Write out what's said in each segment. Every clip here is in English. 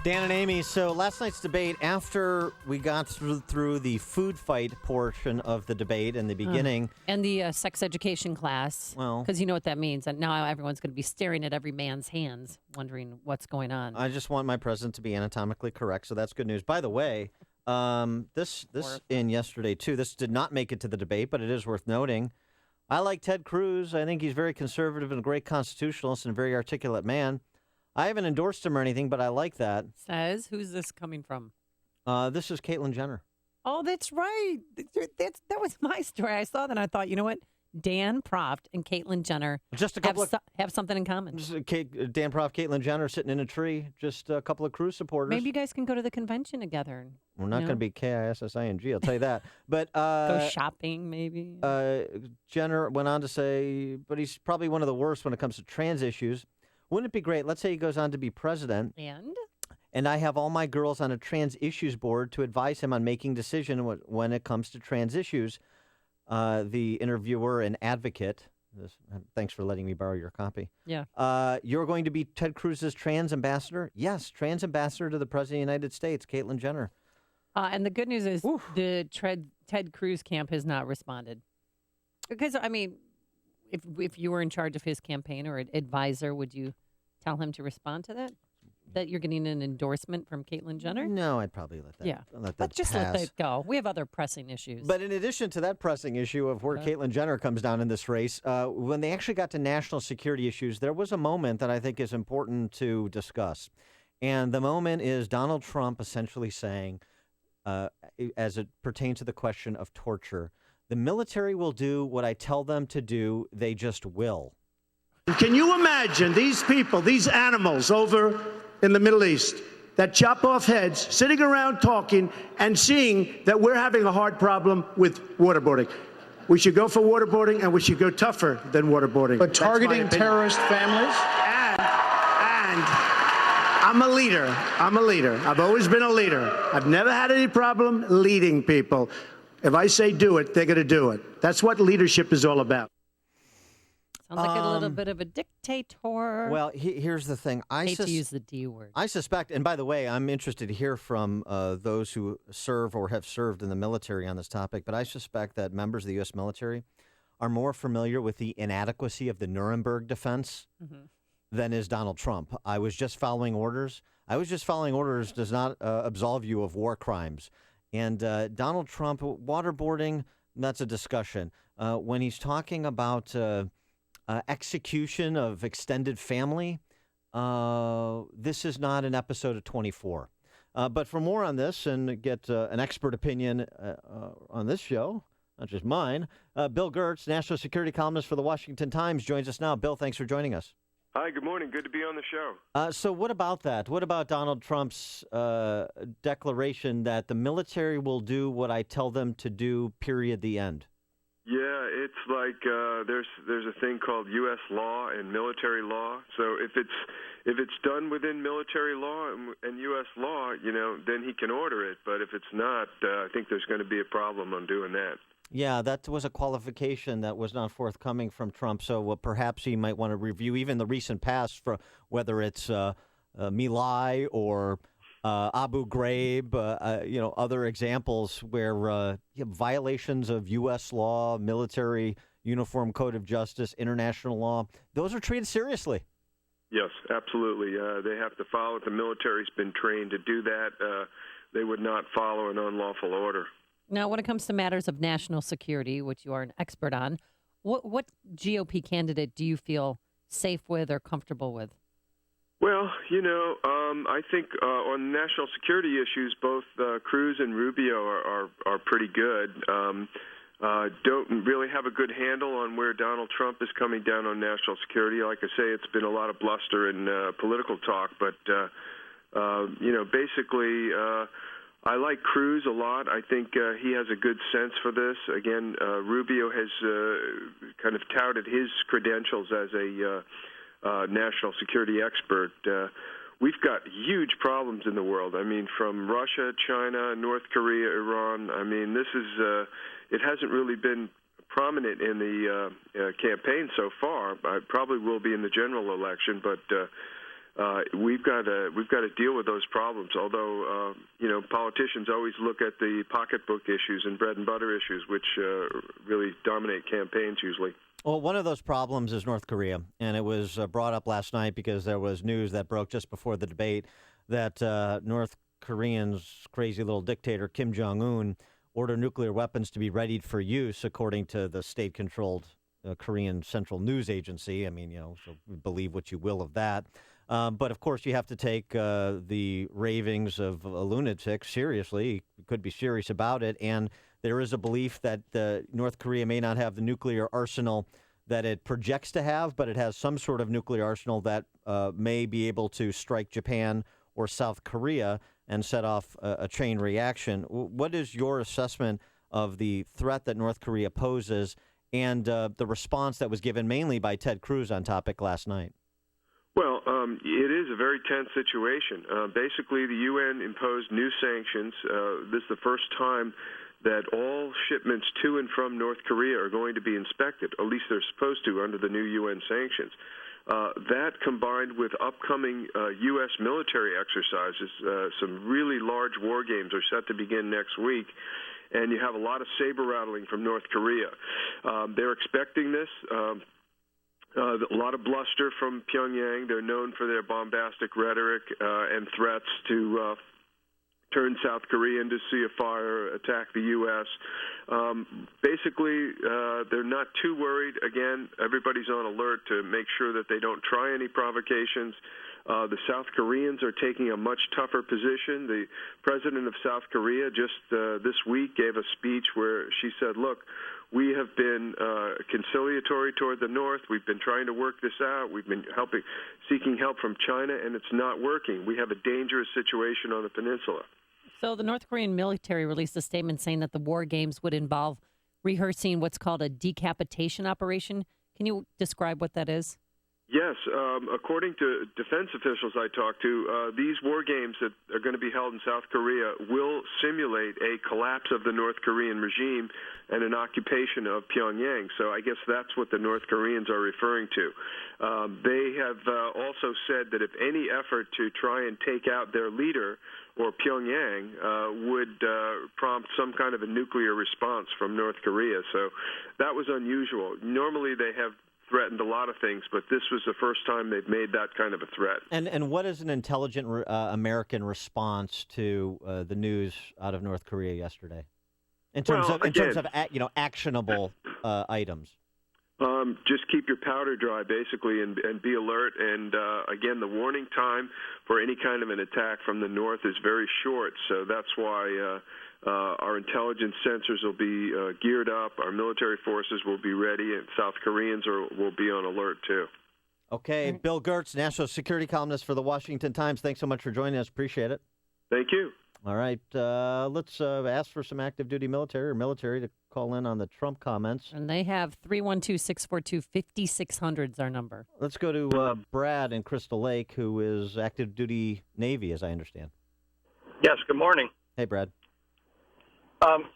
Dan and Amy, so last night's debate, after we got through the food fight portion of the debate in the beginning. And the sex education class, because you know what that means. And now everyone's going to be staring at every man's hands, wondering what's going on. I just want my president to be anatomically correct, so that's good news. By the way, this in yesterday, too, this did not make it to the debate, but it is worth noting. I like Ted Cruz. I think he's very conservative and a great constitutionalist and a very articulate man. I haven't endorsed him or anything, but I like that. Says, who's this coming from? This is Caitlyn Jenner. Oh, that's right. That was my story. I saw that and I thought, you know what? Dan Proft and Caitlyn Jenner just a couple have something in common. Dan Proft, Caitlyn Jenner sitting in a tree, just a couple of Cruz supporters. Maybe you guys can go to the convention together. We're not going to be KISSING, I'll tell you that. But go shopping, maybe. Jenner went on to say, but he's probably one of the worst when it comes to trans issues. Wouldn't it be great? Let's say he goes on to be president. And I have all my girls on a trans issues board to advise him on making decisions when it comes to trans issues. The interviewer and advocate, thanks for letting me borrow your copy. Yeah. You're going to be Ted Cruz's trans ambassador? Yes, trans ambassador to the President of the United States, Caitlyn Jenner. And the good news is the Ted Cruz camp has not responded. Because, I mean, if you were in charge of his campaign or advisor, would you tell him to respond to that? That you're getting an endorsement from Caitlyn Jenner? No, I'd probably let that. Yeah, let that just pass. let that go. We have other pressing issues. But in addition to that pressing issue of where Caitlyn Jenner comes down in this race, when they actually got to national security issues, there was a moment that I think is important to discuss, and the moment is Donald Trump essentially saying, as it pertains to the question of torture, the military will do what I tell them to do. They just will. Can you imagine these people, these animals over in the Middle East that chop off heads, sitting around talking and seeing that we're having a hard problem with waterboarding? We should go for waterboarding, and we should go tougher than waterboarding. But targeting terrorist families? And I'm a leader. I've always been a leader. I've never had any problem leading people. If I say do it, they're going to do it. That's what leadership is all about. Sounds like a little bit of a dictator. Well, here's the thing. I hate to use the D word. I suspect, and by the way, I'm interested to hear from those who serve or have served in the military on this topic, but I suspect that members of the U.S. military are more familiar with the inadequacy of the Nuremberg defense than is Donald Trump. I was just following orders. Does not absolve you of war crimes. And Donald Trump, waterboarding, that's a discussion. When he's talking about execution of extended family, this is not an episode of 24. But for more on this and get an expert opinion on this show, not just mine, Bill Gertz, national security columnist for the Washington Times, joins us now. Bill, thanks for joining us. Hi, good morning. Good to be on the show. So what about that? What about Donald Trump's declaration that the military will do what I tell them to do, period, the end? Yeah, it's like there's a thing called U.S. law and military law. So if it's done within military law and U.S. law, then he can order it. But if it's not, I think there's going to be a problem on doing that. Yeah, that was a qualification that was not forthcoming from Trump. So perhaps he might want to review even the recent past, for whether it's My Lai or Abu Ghraib, other examples where violations of U.S. law, military uniform code of justice, international law, those are treated seriously. Yes, absolutely. They have to follow it. The military's been trained to do that. They would not follow an unlawful order. Now, when it comes to matters of national security, which you are an expert on, what GOP candidate do you feel safe with or comfortable with? Well, I think on national security issues, both Cruz and Rubio are pretty good. Don't really have a good handle on where Donald Trump is coming down on national security. Like I say, it's been a lot of bluster and political talk, but basically. I like Cruz a lot. I think he has a good sense for this. Again, Rubio has kind of touted his credentials as a national security expert. We've got huge problems in the world. I mean, from Russia, China, North Korea, Iran. I mean, this is it hasn't really been prominent in the campaign so far. It probably will be in the general election, but we've got to deal with those problems. Although politicians always look at the pocketbook issues and bread and butter issues, which really dominate campaigns usually. Well, one of those problems is North Korea, and it was brought up last night because there was news that broke just before the debate that North Korean's crazy little dictator Kim Jong-un ordered nuclear weapons to be readied for use, according to the state-controlled Korean Central News Agency. I mean, so believe what you will of that. But, of course, you have to take the ravings of a lunatic seriously. You could be serious about it. And there is a belief that North Korea may not have the nuclear arsenal that it projects to have, but it has some sort of nuclear arsenal that may be able to strike Japan or South Korea and set off a chain reaction. What is your assessment of the threat that North Korea poses and the response that was given mainly by Ted Cruz on topic last night? Well, it is a very tense situation. Basically, the UN imposed new sanctions. This is the first time that all shipments to and from North Korea are going to be inspected. At least they're supposed to under the new UN sanctions. That combined with upcoming U.S. military exercises, some really large war games are set to begin next week, and you have a lot of saber rattling from North Korea. They're expecting this. A lot of bluster from Pyongyang. They're known for their bombastic rhetoric and threats to turn South Korea into sea of fire, attack the U.S. Basically, they're not too worried. Again, everybody's on alert to make sure that they don't try any provocations. The South Koreans are taking a much tougher position. The president of South Korea just this week gave a speech where she said, look, we have been conciliatory toward the North. We've been trying to work this out. We've been seeking help from China, and it's not working. We have a dangerous situation on the peninsula. So the North Korean military released a statement saying that the war games would involve rehearsing what's called a decapitation operation. Can you describe what that is? Yes. According to defense officials I talked to, these war games that are going to be held in South Korea will simulate a collapse of the North Korean regime and an occupation of Pyongyang. So I guess that's what the North Koreans are referring to. They have also said that if any effort to try and take out their leader or Pyongyang would prompt some kind of a nuclear response from North Korea. So that was unusual. Normally they have threatened a lot of things, but this was the first time they've made that kind of a threat. And what is an intelligent American response to the news out of North Korea yesterday, in terms of actionable items? Just keep your powder dry, basically, and be alert. And again, the warning time for any kind of an attack from the north is very short, so that's why our intelligence sensors will be geared up, our military forces will be ready, and South Koreans will be on alert, too. Okay, Bill Gertz, national security columnist for the Washington Times. Thanks so much for joining us. Appreciate it. Thank you. All right, let's ask for some active duty military to call in on the Trump comments. And they have 312-642-5600 is our number. Let's go to Brad in Crystal Lake, who is active duty Navy, as I understand. Yes, good morning. Hey, Brad.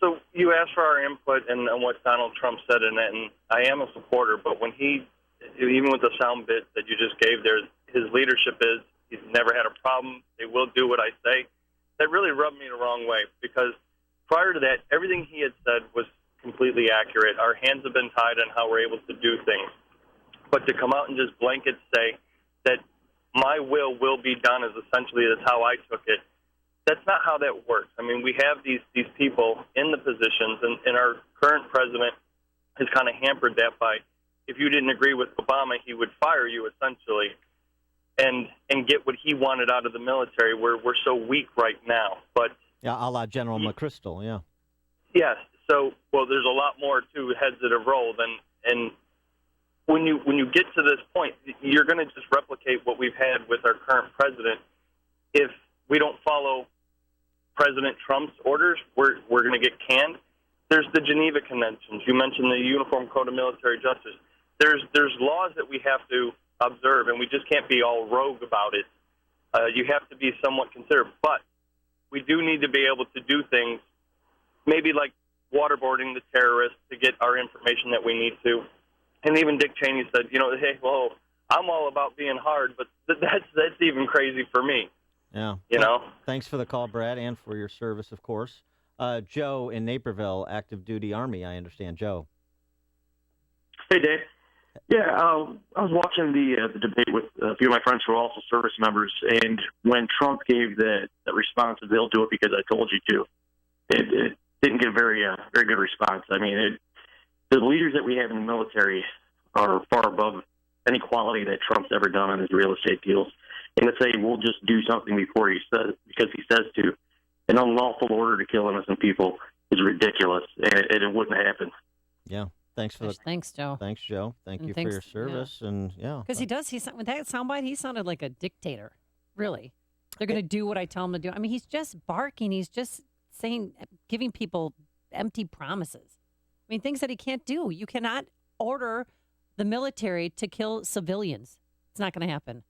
So you asked for our input and what Donald Trump said in it, and I am a supporter, but when even with the sound bit that you just gave there, his leadership is, he's never had a problem, they will do what I say, that really rubbed me the wrong way, because prior to that, everything he had said was completely accurate. Our hands have been tied on how we're able to do things. But to come out and just blanket say that my will be done is essentially that's how I took it, that's not how that works. I mean, we have these people in the positions, and our current president has kind of hampered that by, if you didn't agree with Obama, he would fire you essentially, and get what he wanted out of the military. We're so weak right now. But yeah, a la General McChrystal, yeah. Yes. So, well, there's a lot more to heads that have rolled, and when you get to this point, you're going to just replicate what we've had with our current president. If we don't follow President Trump's orders, we're going to get canned. There's the Geneva Conventions. You mentioned the Uniform Code of Military Justice. There's laws that we have to observe, and we just can't be all rogue about it. You have to be somewhat considerate. But we do need to be able to do things, maybe like waterboarding the terrorists to get our information that we need to. And even Dick Cheney said, hey, well, I'm all about being hard, but that's even crazy for me. Yeah. You know? Thanks for the call, Brad, and for your service, of course. Joe in Naperville, active duty Army, I understand. Joe. Hey, Dave. Yeah, I was watching the debate with a few of my friends who are also service members, and when Trump gave the response that they'll do it because I told you to, it didn't get a very good response. I mean, the leaders that we have in the military are far above any quality that Trump's ever done on his real estate deals. And to say we'll just do something before he says, because he says to, an unlawful order to kill innocent people is ridiculous, and it wouldn't happen. Yeah. Thanks for Thanks, Joe. Thanks, Joe. Thank And you thanks- for your service. yeah. And yeah. Because he does. With that soundbite, he sounded like a dictator. Really. They're going to do what I tell them to do. I mean, he's just barking. He's just giving people empty promises. I mean, things that he can't do. You cannot order the military to kill civilians. It's not going to happen.